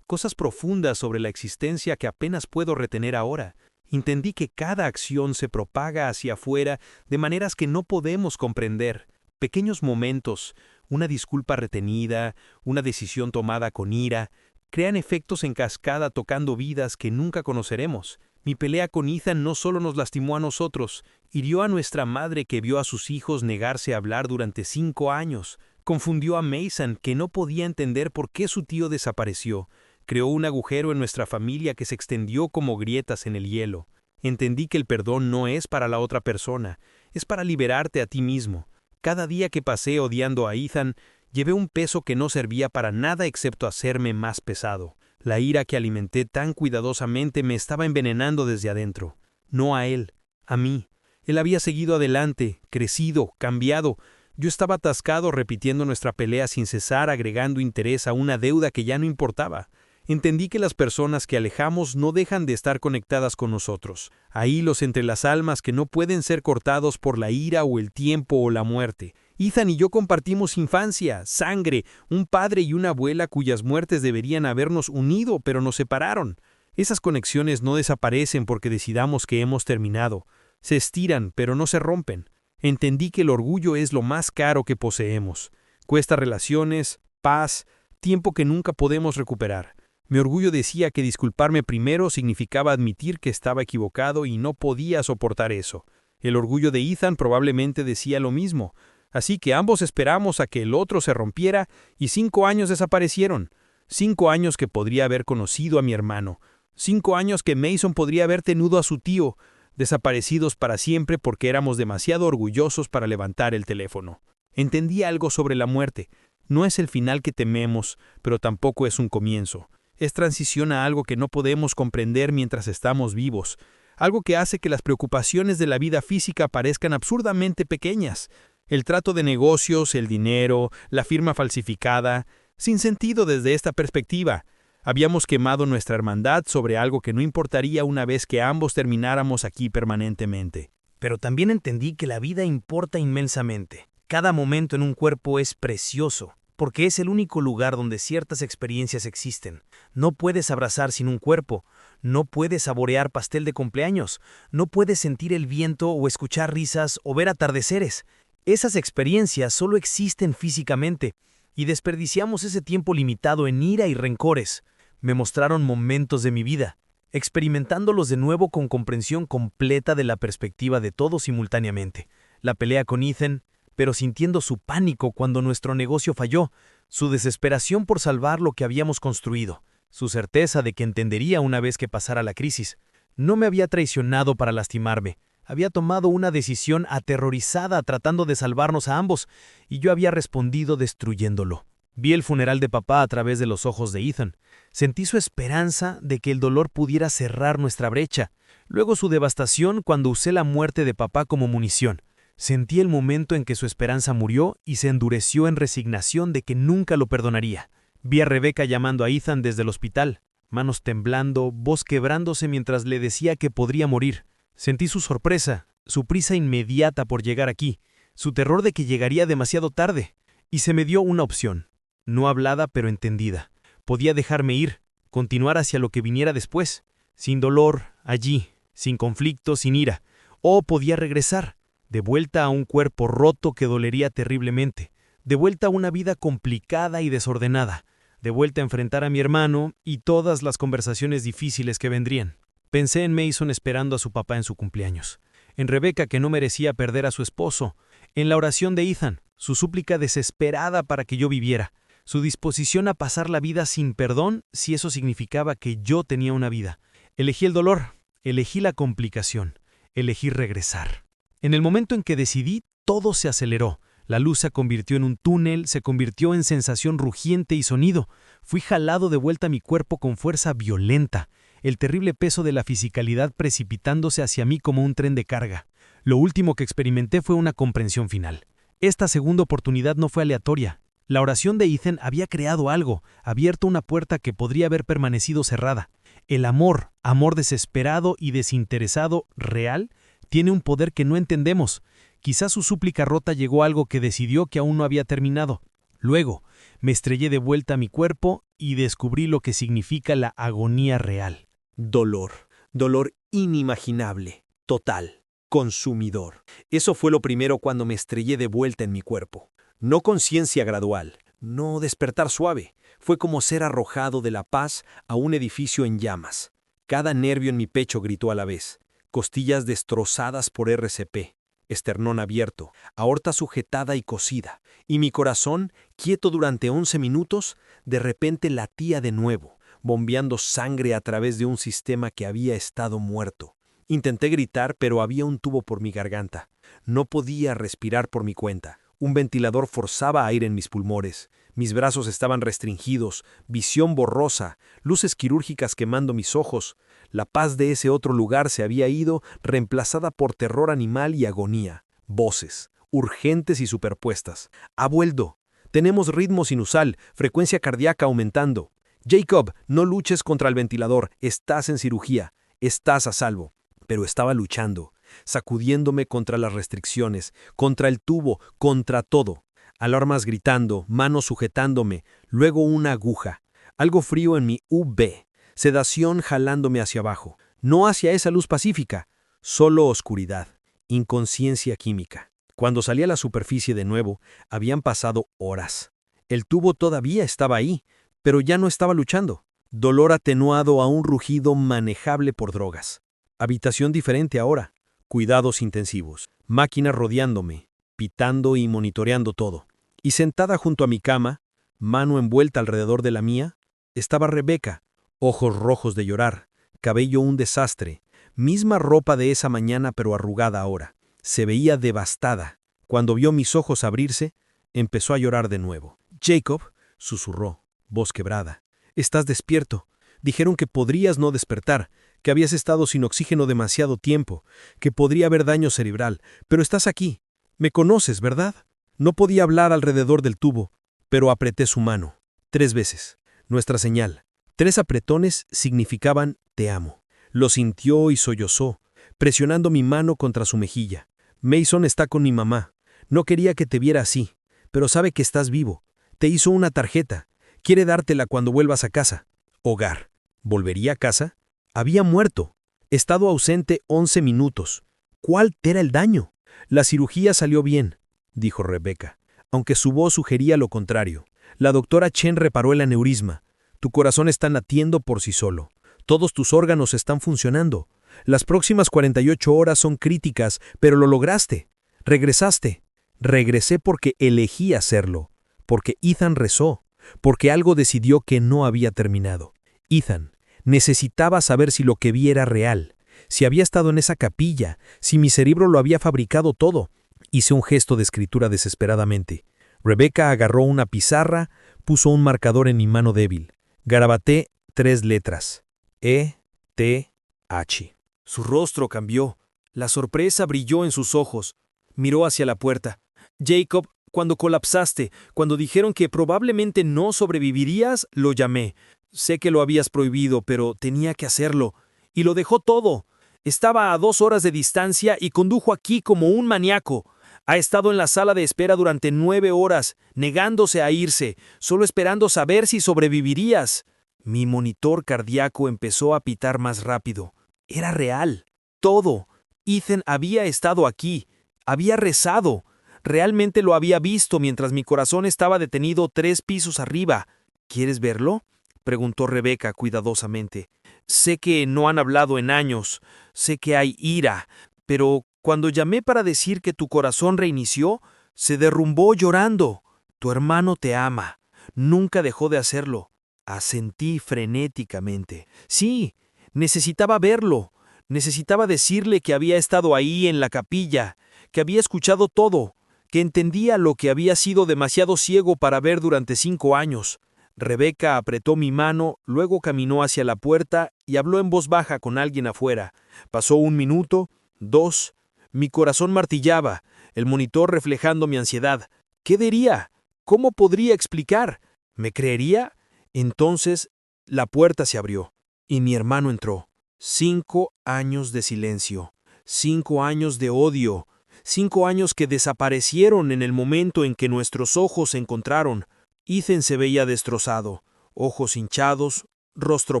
profundas sobre la existencia que apenas puedo retener ahora. Entendí que cada acción se propaga hacia afuera de maneras que no podemos comprender. Pequeños momentos, una disculpa retenida, una decisión tomada con ira, crean efectos en cascada tocando vidas que nunca conoceremos. Mi pelea con Ethan no solo nos lastimó a nosotros, hirió a nuestra madre que vio a sus hijos negarse a hablar durante 5 años, confundió a Mason que no podía entender por qué su tío desapareció, creó un agujero en nuestra familia que se extendió como grietas en el hielo. Entendí que el perdón no es para la otra persona, es para liberarte a ti mismo. Cada día que pasé odiando a Ethan, llevé un peso que no servía para nada excepto hacerme más pesado. La ira que alimenté tan cuidadosamente me estaba envenenando desde adentro. No a él, a mí. Él había seguido adelante, crecido, cambiado. Yo estaba atascado repitiendo nuestra pelea sin cesar, agregando interés a una deuda que ya no importaba. Entendí que las personas que alejamos no dejan de estar conectadas con nosotros. Hay hilos entre las almas que no pueden ser cortados por la ira o el tiempo o la muerte. Ethan y yo compartimos infancia, sangre, un padre y una abuela cuyas muertes deberían habernos unido, pero nos separaron. Esas conexiones no desaparecen porque decidamos que hemos terminado. Se estiran, pero no se rompen. Entendí que el orgullo es lo más caro que poseemos. Cuesta relaciones, paz, tiempo que nunca podemos recuperar. Mi orgullo decía que disculparme primero significaba admitir que estaba equivocado y no podía soportar eso. El orgullo de Ethan probablemente decía lo mismo, así que ambos esperamos a que el otro se rompiera y 5 años desaparecieron. 5 años que podría haber conocido a mi hermano. 5 años que Mason podría haber tenido a su tío, desaparecidos para siempre porque éramos demasiado orgullosos para levantar el teléfono. Entendí algo sobre la muerte. No es el final que tememos, pero tampoco es un comienzo. Es transición a algo que no podemos comprender mientras estamos vivos, algo que hace que las preocupaciones de la vida física parezcan absurdamente pequeñas. El trato de negocios, el dinero, la firma falsificada, sin sentido desde esta perspectiva. Habíamos quemado nuestra hermandad sobre algo que no importaría una vez que ambos termináramos aquí permanentemente. Pero también entendí que la vida importa inmensamente. Cada momento en un cuerpo es precioso, porque es el único lugar donde ciertas experiencias existen. No puedes abrazar sin un cuerpo, no puedes saborear pastel de cumpleaños, no puedes sentir el viento o escuchar risas o ver atardeceres. Esas experiencias solo existen físicamente, y desperdiciamos ese tiempo limitado en ira y rencores. Me mostraron momentos de mi vida, experimentándolos de nuevo con comprensión completa de la perspectiva de todos simultáneamente. La pelea con Ethan, pero sintiendo su pánico cuando nuestro negocio falló, su desesperación por salvar lo que habíamos construido, su certeza de que entendería una vez que pasara la crisis. No me había traicionado para lastimarme, había tomado una decisión aterrorizada tratando de salvarnos a ambos, y yo había respondido destruyéndolo. Vi el funeral de papá a través de los ojos de Ethan. Sentí su esperanza de que el dolor pudiera cerrar nuestra brecha. Luego su devastación cuando usé la muerte de papá como munición. Sentí el momento en que su esperanza murió y se endureció en resignación de que nunca lo perdonaría. Vi a Rebecca llamando a Ethan desde el hospital, manos temblando, voz quebrándose mientras le decía que podría morir. Sentí su sorpresa, su prisa inmediata por llegar aquí, su terror de que llegaría demasiado tarde. Y se me dio una opción, no hablada pero entendida. Podía dejarme ir, continuar hacia lo que viniera después, sin dolor, allí, sin conflicto, sin ira. O podía regresar, de vuelta a un cuerpo roto que dolería terriblemente, de vuelta a una vida complicada y desordenada, de vuelta a enfrentar a mi hermano y todas las conversaciones difíciles que vendrían. Pensé en Mason esperando a su papá en su cumpleaños, en Rebecca que no merecía perder a su esposo, en la oración de Ethan, su súplica desesperada para que yo viviera, su disposición a pasar la vida sin perdón si eso significaba que yo tenía una vida. Elegí el dolor, elegí la complicación, elegí regresar. En el momento en que decidí, todo se aceleró. La luz se convirtió en un túnel, se convirtió en sensación rugiente y sonido. Fui jalado de vuelta a mi cuerpo con fuerza violenta, el terrible peso de la fisicalidad precipitándose hacia mí como un tren de carga. Lo último que experimenté fue una comprensión final. Esta segunda oportunidad no fue aleatoria. La oración de Ethan había creado algo, abierto una puerta que podría haber permanecido cerrada. El amor, amor desesperado y desinteresado, real, tiene un poder que no entendemos. Quizás su súplica rota llegó a algo que decidió que aún no había terminado. Luego, me estrellé de vuelta a mi cuerpo y descubrí lo que significa la agonía real. Dolor. Dolor inimaginable. Total. Consumidor. Eso fue lo primero cuando me estrellé de vuelta en mi cuerpo. No conciencia gradual. No despertar suave. Fue como ser arrojado de la paz a un edificio en llamas. Cada nervio en mi pecho gritó a la vez. Costillas destrozadas por RCP. Esternón abierto, aorta sujetada y cosida, y mi corazón, quieto durante 11 minutos, de repente latía de nuevo, bombeando sangre a través de un sistema que había estado muerto. Intenté gritar, pero había un tubo por mi garganta. No podía respirar por mi cuenta. Un ventilador forzaba aire en mis pulmones. Mis brazos estaban restringidos, visión borrosa, luces quirúrgicas quemando mis ojos. La paz de ese otro lugar se había ido, reemplazada por terror animal y agonía. Voces, urgentes y superpuestas. Ha vuelto. Tenemos ritmo sinusal, frecuencia cardíaca aumentando. Jacob, no luches contra el ventilador. Estás en cirugía. Estás a salvo. Pero estaba luchando, sacudiéndome contra las restricciones, contra el tubo, contra todo. Alarmas gritando, manos sujetándome, luego una aguja. Algo frío en mi UV. Sedación jalándome hacia abajo. No hacia esa luz pacífica. Solo oscuridad. Inconsciencia química. Cuando salí a la superficie de nuevo, habían pasado horas. El tubo todavía estaba ahí, pero ya no estaba luchando. Dolor atenuado a un rugido manejable por drogas. Habitación diferente ahora. Cuidados intensivos. Máquina rodeándome, pitando y monitoreando todo. Y sentada junto a mi cama, mano envuelta alrededor de la mía, estaba Rebecca, ojos rojos de llorar, cabello un desastre, misma ropa de esa mañana pero arrugada ahora. Se veía devastada. Cuando vio mis ojos abrirse, empezó a llorar de nuevo. Jacob, susurró, voz quebrada. Estás despierto. Dijeron que podrías no despertar, que habías estado sin oxígeno demasiado tiempo, que podría haber daño cerebral, pero estás aquí. Me conoces, ¿verdad? No podía hablar alrededor del tubo, pero apreté su mano. 3 veces. Nuestra señal. 3 apretones significaban te amo. Lo sintió y sollozó, presionando mi mano contra su mejilla. Mason está con mi mamá. No quería que te viera así, pero sabe que estás vivo. Te hizo una tarjeta. Quiere dártela cuando vuelvas a casa. Hogar. ¿Volvería a casa? Había muerto. Estado ausente 11 minutos. ¿Cuál era el daño? La cirugía salió bien, dijo Rebecca, aunque su voz sugería lo contrario. La doctora Chen reparó el aneurisma. Tu corazón está latiendo por sí solo. Todos tus órganos están funcionando. Las próximas 48 horas son críticas, pero lo lograste. Regresaste. Regresé porque elegí hacerlo, porque Ethan rezó, porque algo decidió que no había terminado. Ethan necesitaba saber si lo que vi era real, si había estado en esa capilla, si mi cerebro lo había fabricado todo. Hice un gesto de escritura desesperadamente. Rebecca agarró una pizarra, puso un marcador en mi mano débil. Garabaté 3 letras. E-T-H. Su rostro cambió. La sorpresa brilló en sus ojos. Miró hacia la puerta. Jacob, cuando colapsaste, cuando dijeron que probablemente no sobrevivirías, lo llamé. Sé que lo habías prohibido, pero tenía que hacerlo. Y lo dejó todo. Estaba a 2 horas de distancia y condujo aquí como un maníaco. Ha estado en la sala de espera durante 9 horas, negándose a irse, solo esperando saber si sobrevivirías. Mi monitor cardíaco empezó a pitar más rápido. Era real. Todo. Ethan había estado aquí. Había rezado. Realmente lo había visto mientras mi corazón estaba detenido 3 pisos arriba. ¿Quieres verlo?, preguntó Rebeca cuidadosamente. Sé que no han hablado en años. Sé que hay ira. Pero cuando llamé para decir que tu corazón reinició, se derrumbó llorando. Tu hermano te ama. Nunca dejó de hacerlo. Asentí frenéticamente. Sí, necesitaba verlo. Necesitaba decirle que había estado ahí en la capilla, que había escuchado todo, que entendía lo que había sido demasiado ciego para ver durante 5 años. Rebeca apretó mi mano, luego caminó hacia la puerta y habló en voz baja con alguien afuera. Pasó 1 minuto, 2. Mi corazón martillaba, el monitor reflejando mi ansiedad. ¿Qué diría? ¿Cómo podría explicar? ¿Me creería? Entonces, la puerta se abrió y mi hermano entró. 5 años de silencio, 5 años de odio, 5 años que desaparecieron en el momento en que nuestros ojos se encontraron. Ethan se veía destrozado, ojos hinchados, rostro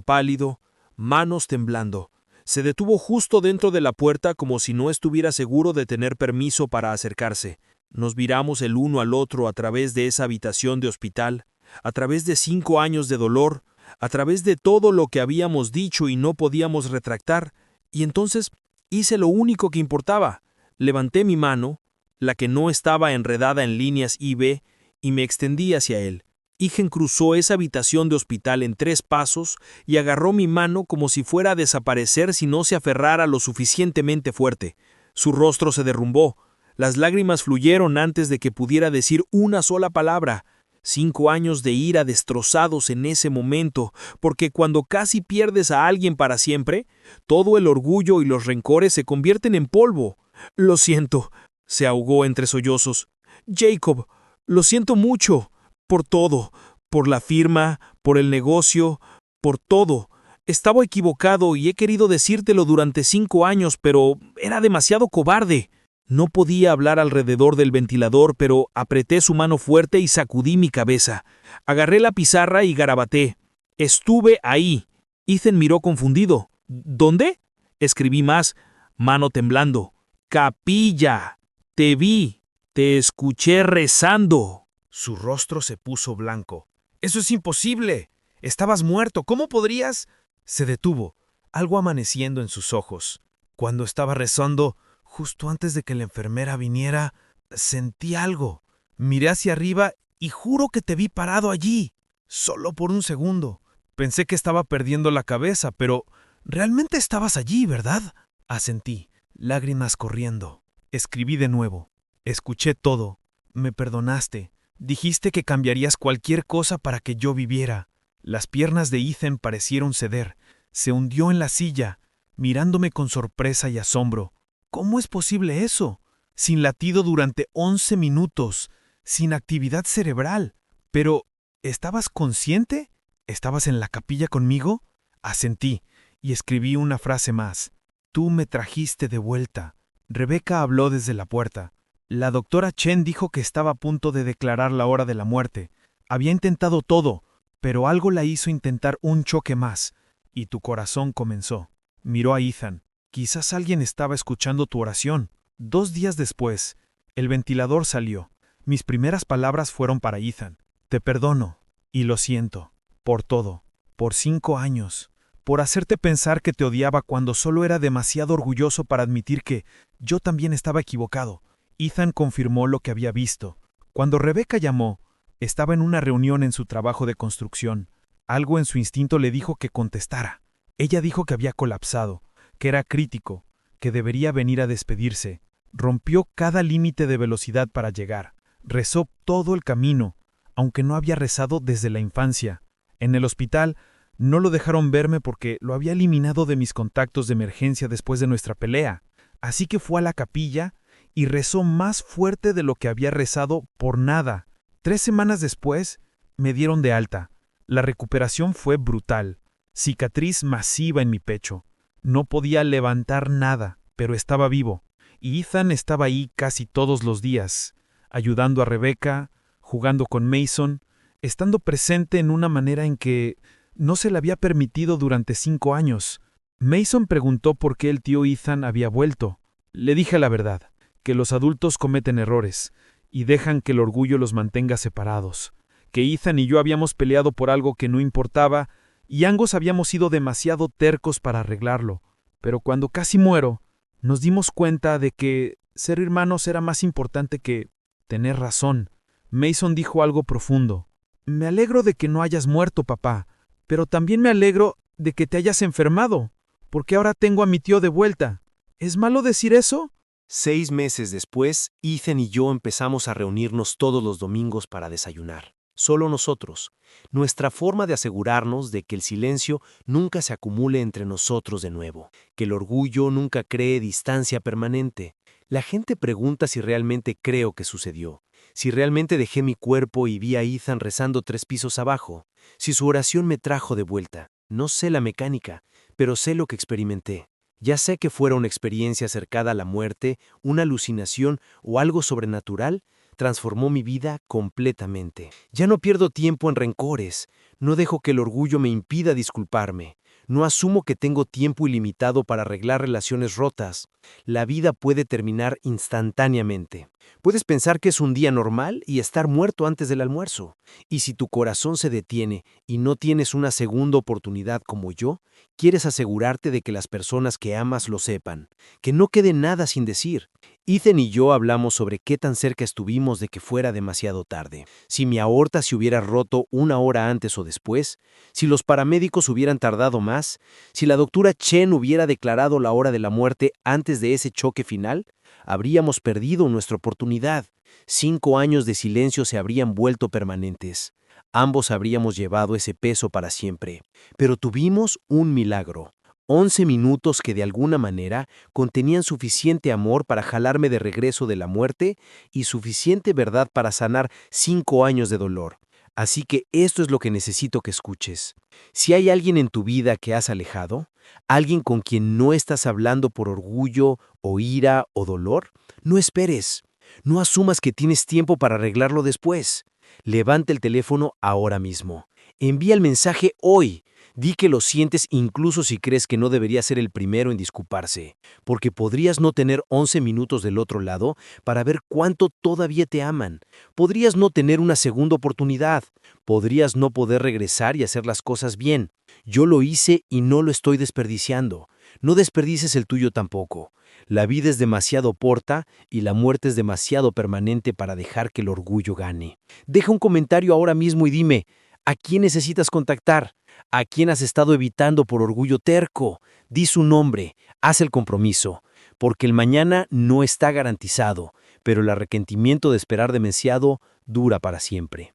pálido, manos temblando. Se detuvo justo dentro de la puerta como si no estuviera seguro de tener permiso para acercarse. Nos miramos el uno al otro a través de esa habitación de hospital, a través de 5 años de dolor, a través de todo lo que habíamos dicho y no podíamos retractar, y entonces hice lo único que importaba. Levanté mi mano, la que no estaba enredada en líneas I-B, y me extendí hacia él. Ethan cruzó esa habitación de hospital en 3 pasos y agarró mi mano como si fuera a desaparecer si no se aferrara lo suficientemente fuerte. Su rostro se derrumbó. Las lágrimas fluyeron antes de que pudiera decir una sola palabra. 5 años de ira destrozados en ese momento, porque cuando casi pierdes a alguien para siempre, todo el orgullo y los rencores se convierten en polvo. Lo siento, se ahogó entre sollozos. Jacob, lo siento mucho, por todo, por la firma, por el negocio, por todo. Estaba equivocado y he querido decírtelo durante 5 años, pero era demasiado cobarde. No podía hablar alrededor del ventilador, pero apreté su mano fuerte y sacudí mi cabeza. Agarré la pizarra y garabaté. Estuve ahí. Ethan miró confundido. ¿Dónde? Escribí más, mano temblando. Capilla. Te vi. Te escuché rezando. Su rostro se puso blanco. ¡Eso es imposible! Estabas muerto. ¿Cómo podrías? Se detuvo, algo amaneciendo en sus ojos. Cuando estaba rezando, justo antes de que la enfermera viniera, sentí algo. Miré hacia arriba y juro que te vi parado allí. Solo por 1 segundo. Pensé que estaba perdiendo la cabeza, pero realmente estabas allí, ¿verdad? Asentí, lágrimas corriendo. Escribí de nuevo. Escuché todo. Me perdonaste. Dijiste que cambiarías cualquier cosa para que yo viviera. Las piernas de Ethan parecieron ceder. Se hundió en la silla, mirándome con sorpresa y asombro. ¿Cómo es posible eso? Sin latido durante 11 minutos, sin actividad cerebral. Pero, ¿estabas consciente? ¿Estabas en la capilla conmigo? Asentí y escribí una frase más. Tú me trajiste de vuelta. Rebeca habló desde la puerta. La doctora Chen dijo que estaba a punto de declarar la hora de la muerte. Había intentado todo, pero algo la hizo intentar un choque más. Y tu corazón comenzó. Miró a Ethan. Quizás alguien estaba escuchando tu oración. 2 días después, el ventilador salió. Mis primeras palabras fueron para Ethan. Te perdono y lo siento. Por todo. Por 5 años. Por hacerte pensar que te odiaba cuando solo era demasiado orgulloso para admitir que yo también estaba equivocado. Ethan confirmó lo que había visto. Cuando Rebeca llamó, estaba en una reunión en su trabajo de construcción. Algo en su instinto le dijo que contestara. Ella dijo que había colapsado, que era crítico, que debería venir a despedirse. Rompió cada límite de velocidad para llegar. Rezó todo el camino, aunque no había rezado desde la infancia. En el hospital, No lo dejaron verme porque lo había eliminado de mis contactos de emergencia después de nuestra pelea. Así que fue a la capilla y rezó más fuerte de lo que había rezado por nada. 3 semanas después, me dieron de alta. La recuperación fue brutal. Cicatriz masiva en mi pecho. No podía levantar nada, pero estaba vivo. Y Ethan estaba ahí casi todos los días, ayudando a Rebecca, jugando con Mason, estando presente en una manera en que no se le había permitido durante 5 años. Mason preguntó por qué el tío Ethan había vuelto. Le dije la verdad, que los adultos cometen errores y dejan que el orgullo los mantenga separados, que Ethan y yo habíamos peleado por algo que no importaba y ambos habíamos sido demasiado tercos para arreglarlo. Pero cuando casi muero, nos dimos cuenta de que ser hermanos era más importante que tener razón. Mason dijo algo profundo. Me alegro de que no hayas muerto, papá, pero también me alegro de que te hayas enfermado, porque ahora tengo a mi tío de vuelta. ¿Es malo decir eso? 6 meses después, Ethan y yo empezamos a reunirnos todos los domingos para desayunar. Solo nosotros. Nuestra forma de asegurarnos de que el silencio nunca se acumule entre nosotros de nuevo, que el orgullo nunca cree distancia permanente. La gente pregunta si realmente creo que sucedió, si realmente dejé mi cuerpo y vi a Ethan rezando 3 pisos abajo, si su oración me trajo de vuelta. No sé la mecánica, pero sé lo que experimenté. Ya sé que fuera una experiencia cercana a la muerte, una alucinación o algo sobrenatural, transformó mi vida completamente. Ya no pierdo tiempo en rencores, no dejo que el orgullo me impida disculparme, no asumo que tengo tiempo ilimitado para arreglar relaciones rotas. La vida puede terminar instantáneamente. Puedes pensar que es un día normal y estar muerto antes del almuerzo. Y si tu corazón se detiene y no tienes una segunda oportunidad como yo, quieres asegurarte de que las personas que amas lo sepan, que no quede nada sin decir. Ethan y yo hablamos sobre qué tan cerca estuvimos de que fuera demasiado tarde. Si mi aorta se hubiera roto 1 hora antes o después, si los paramédicos hubieran tardado más, si la doctora Chen hubiera declarado la hora de la muerte antes de ese choque final, habríamos perdido nuestra oportunidad. 5 años de silencio se habrían vuelto permanentes. Ambos habríamos llevado ese peso para siempre. Pero tuvimos un milagro. 11 minutos que de alguna manera contenían suficiente amor para jalarme de regreso de la muerte y suficiente verdad para sanar 5 años de dolor. Así que esto es lo que necesito que escuches. Si hay alguien en tu vida que has alejado, alguien con quien no estás hablando por orgullo o ira o dolor, no esperes. No asumas que tienes tiempo para arreglarlo después. Levanta el teléfono ahora mismo. Envía el mensaje hoy. Di que lo sientes incluso si crees que no debería ser el primero en disculparse, porque podrías no tener 11 minutos del otro lado para ver cuánto todavía te aman. Podrías no tener una segunda oportunidad. Podrías no poder regresar y hacer las cosas bien. Yo lo hice y no lo estoy desperdiciando. No desperdices el tuyo tampoco. La vida es demasiado corta y la muerte es demasiado permanente para dejar que el orgullo gane. Deja un comentario ahora mismo y dime, ¿a quién necesitas contactar? ¿A quién has estado evitando por orgullo terco? Di su nombre, haz el compromiso, porque el mañana no está garantizado, pero el arrepentimiento de esperar demasiado dura para siempre.